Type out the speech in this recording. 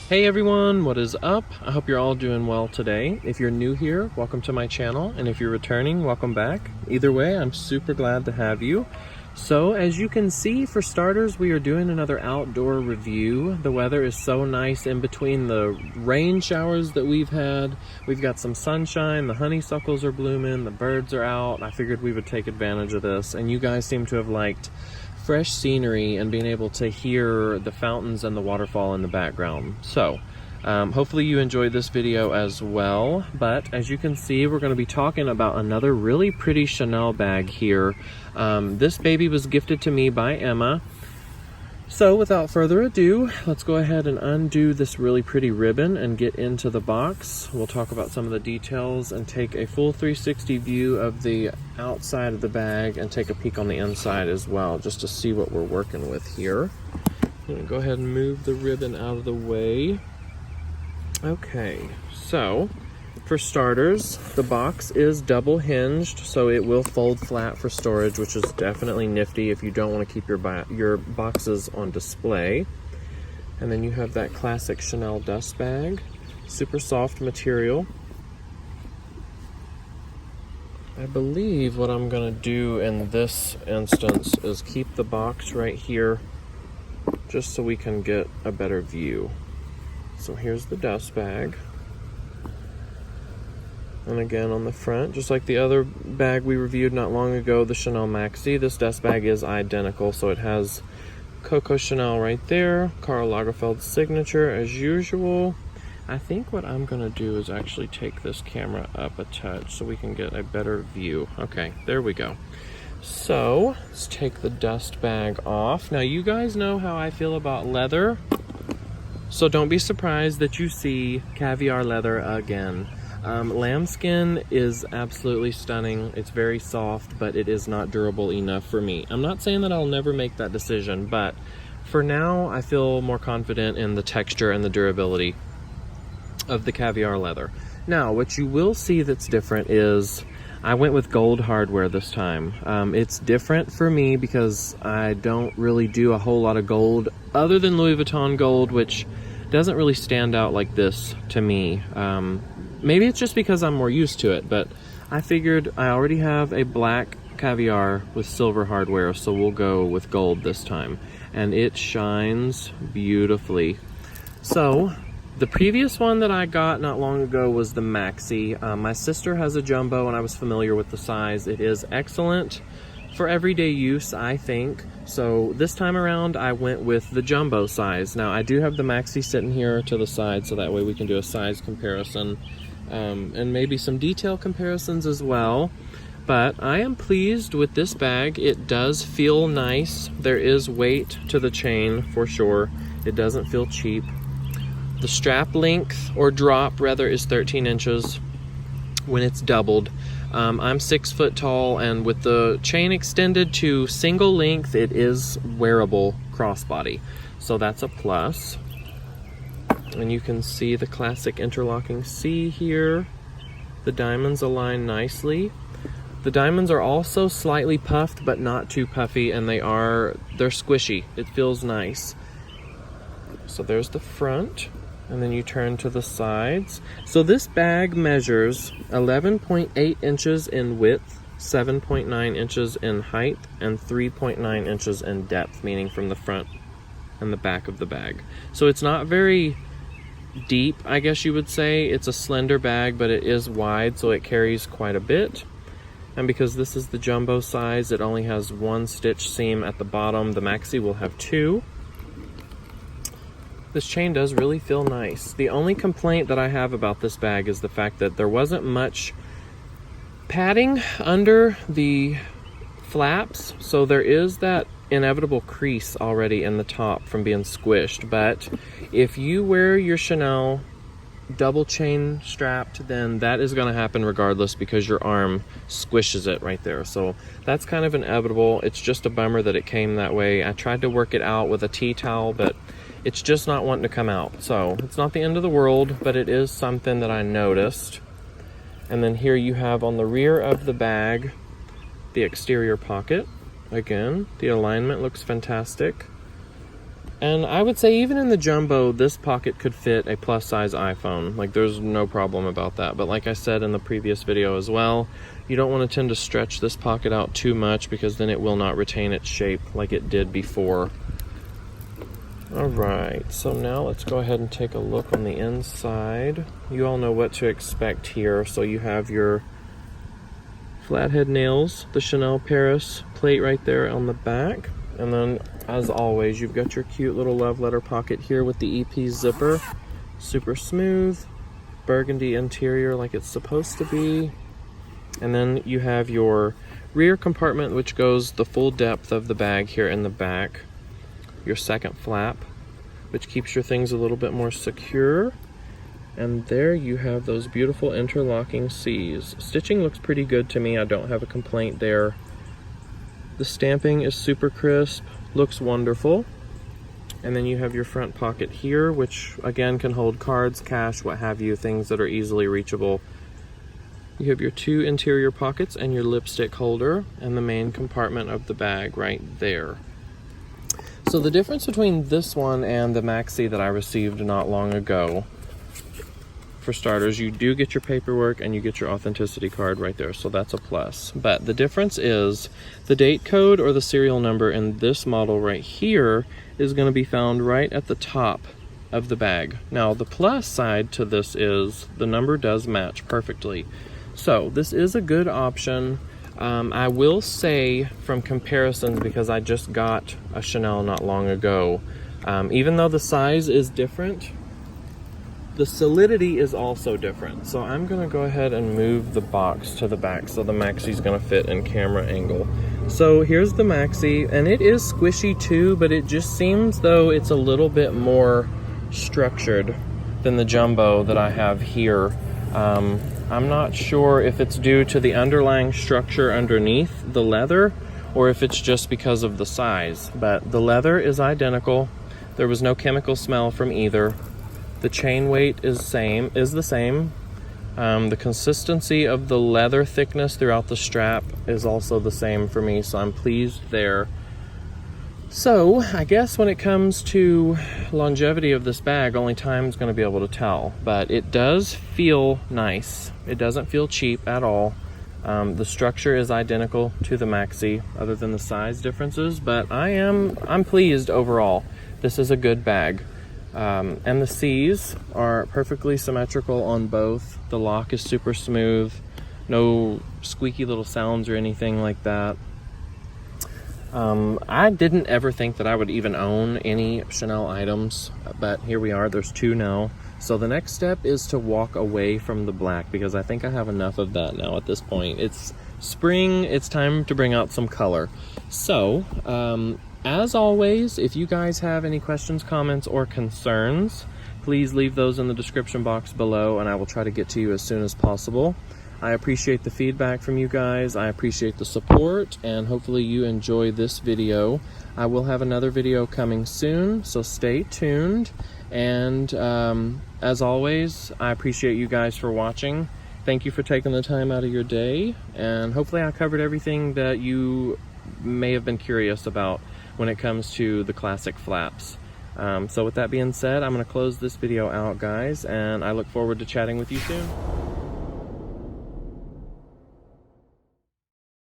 Hey everyone, what is up? I hope you're all doing well today. If you're new here, welcome to my channel, and if you're returning, welcome back. Either way, I'm super glad to have you. So as you can see, for starters, we are doing another outdoor review. The weather is so nice in between the rain showers that we've had. We've got some sunshine, the honeysuckles are blooming, the birds are out. I figured we would take advantage of this, and you guys seem to have liked fresh scenery and being able to hear the fountains and the waterfall in the background. So hopefully you enjoyed this video as well. But as you can see, we're going to be talking about another really pretty Chanel bag here. This baby was gifted to me by Emma. So without further ado, let's go ahead and undo this really pretty ribbon and get into the box. We'll talk about some of the details and take a full 360 view of the outside of the bag and take a peek on the inside as well, just to see what we're working with here. I'm gonna go ahead and move the ribbon out of the way. Okay, so for starters, the box is double hinged, so it will fold flat for storage, which is definitely nifty if you don't want to keep your boxes on display. And then you have that classic Chanel dust bag, super soft material. I believe what I'm going to do in this instance is keep the box right here, just so we can get a better view. So here's the dust bag. And again, on the front, just like the other bag we reviewed not long ago, the Chanel Maxi, this dust bag is identical. So it has Coco Chanel right there, Karl Lagerfeld's signature as usual. I think what I'm gonna do is actually take this camera up a touch so we can get a better view. Okay, there we go. So let's take the dust bag off. Now you guys know how I feel about leather, so don't be surprised that you see Caviar leather again. Lambskin is absolutely stunning. It's very soft, but it is not durable enough for me. I'm not saying that I'll never make that decision, but for now, I feel more confident in the texture and the durability of the Caviar leather. Now, what you will see that's different is I went with gold hardware this time. It's different for me because I don't really do a whole lot of gold other than Louis Vuitton gold, which doesn't really stand out like this to me. Maybe it's just because I'm more used to it, but I figured I already have a black Caviar with silver hardware, so we'll go with gold this time. And it shines beautifully. So, the previous one that I got not long ago was the Maxi. My sister has a jumbo and I was familiar with the size. It is excellent for everyday use, I think. So this time around I went with the jumbo size. Now I do have the Maxi sitting here to the side, so that way we can do a size comparison. And maybe some detail comparisons as well. But I am pleased with this bag. It does feel nice. There is weight to the chain for sure. It doesn't feel cheap. The strap length, or drop rather, is 13 inches when it's doubled. I'm 6 foot tall, and with the chain extended to single length, it is wearable crossbody. So that's a plus. And you can see the classic interlocking C here. The diamonds align nicely. The diamonds are also slightly puffed, but not too puffy, and they're squishy. It feels nice. So there's the front, and then you turn to the sides. So this bag measures 11.8 inches in width, 7.9 inches in height, and 3.9 inches in depth, meaning from the front and the back of the bag. So it's not very deep, I guess you would say. It's a slender bag, but it is wide, so it carries quite a bit. And because this is the jumbo size, it only has one stitch seam at the bottom. The Maxi will have two. This chain does really feel nice. The only complaint that I have about this bag is the fact that there wasn't much padding under the flaps, so there is that inevitable crease already in the top from being squished. But if you wear your Chanel double chain strapped, then that is going to happen regardless, because your arm squishes it right there. So that's kind of inevitable. It's just a bummer that it came that way. I tried to work it out with a tea towel, but it's just not wanting to come out. So it's not the end of the world, but it is something that I noticed. And then here you have on the rear of the bag the exterior pocket. Again, the alignment looks fantastic. And I would say even in the jumbo, this pocket could fit a plus size iPhone. Like, there's no problem about that. But like I said in the previous video as well, you don't want to tend to stretch this pocket out too much because then it will not retain its shape like it did before. All right, so now let's go ahead and take a look on the inside. You all know what to expect here. So you have your flathead nails, the Chanel Paris plate right there on the back. And then, as always, you've got your cute little love letter pocket here with the EP zipper. Super smooth, burgundy interior like it's supposed to be. And then you have your rear compartment, which goes the full depth of the bag here in the back. Your second flap, which keeps your things a little bit more secure. And there you have those beautiful interlocking C's. Stitching looks pretty good to me. I don't have a complaint there. The stamping is super crisp, looks wonderful. And then you have your front pocket here, which again can hold cards, cash, what have you, things that are easily reachable. You have your two interior pockets and your lipstick holder and the main compartment of the bag right there. So the difference between this one and the maxi that I received not long ago, for starters, you do get your paperwork and you get your authenticity card right there, so that's a plus. But the difference is the date code or the serial number in this model right here is going to be found right at the top of the bag. Now, the plus side to this is the number does match perfectly. So this is a good option. I will say from comparisons, because I just got a Chanel not long ago, even though the size is different, the solidity is also different. So I'm gonna go ahead and move the box to the back so the maxi's gonna fit in camera angle. So here's the maxi, and it is squishy too, but it just seems though it's a little bit more structured than the jumbo that I have here. I'm not sure if it's due to the underlying structure underneath the leather or if it's just because of the size, but the leather is identical. There was no chemical smell from either. The chain weight is the same. The consistency of the leather thickness throughout the strap is also the same for me, so I'm pleased there. So I guess when it comes to longevity of this bag, only time's going to be able to tell, but it does feel nice. It doesn't feel cheap at all. The structure is identical to the maxi other than the size differences, but I'm pleased overall. This is a good bag. And the C's are perfectly symmetrical on both. The lock is super smooth, no squeaky little sounds or anything like that. I didn't ever think that I would even own any Chanel items, but here we are, there's two now. So the next step is to walk away from the black because I think I have enough of that now at this point. It's spring, it's time to bring out some color. So, as always, if you guys have any questions, comments, or concerns, please leave those in the description box below and I will try to get to you as soon as possible. I appreciate the feedback from you guys. I appreciate the support, and hopefully you enjoy this video. I will have another video coming soon, so stay tuned. And as always, I appreciate you guys for watching. Thank you for taking the time out of your day, and hopefully I covered everything that you may have been curious about when it comes to the classic flaps. So with that being said, I'm going to close this video out, guys, and I look forward to chatting with you soon.